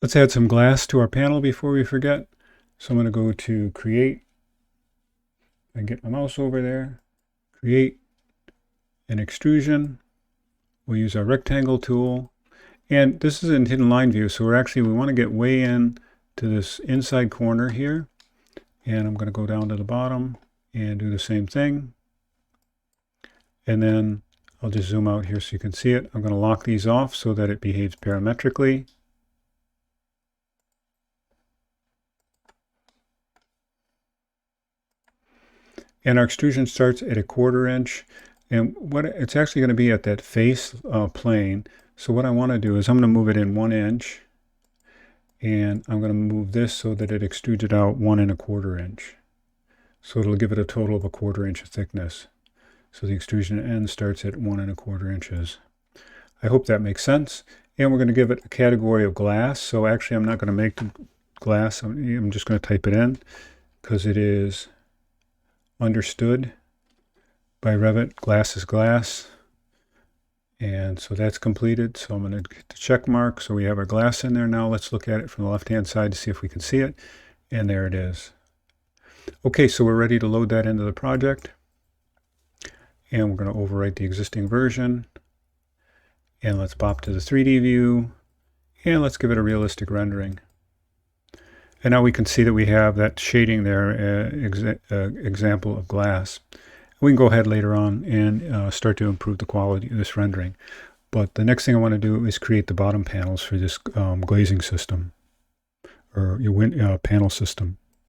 Let's add some glass to our panel before we forget. So I'm going to go to Create and get my mouse over there. Create an extrusion. We'll use our rectangle tool. And this is in hidden line view, so we want to get way in to this inside corner here. And I'm going to go down to the bottom and do the same thing. And then I'll just zoom out here so you can see it. I'm going to lock these off so that it behaves parametrically. And our extrusion starts at 1/4 inch. And what it's actually going to be at that face plane. So what I want to do is I'm going to move it in 1 inch. And I'm going to move this so that it extrudes it out 1 1/4 inch. So it'll give it a total of 1/4 inch of thickness. So the extrusion end starts at 1 1/4 inches. I hope that makes sense. And we're going to give it a category of glass. So actually I'm not going to make the glass. I'm just going to type it in because it is understood by Revit. Glass is glass. And so that's completed. So I'm going to get the check mark. So we have our glass in there now. Let's look at it from the left-hand side to see if we can see it. And there it is. Okay, so we're ready to load that into the project. And we're going to overwrite the existing version. And let's pop to the 3D view. And let's give it a realistic rendering. And now we can see that we have that shading there, example of glass. We can go ahead later on and start to improve the quality of this rendering. But the next thing I want to do is create the bottom panels for this glazing system, or your panel system.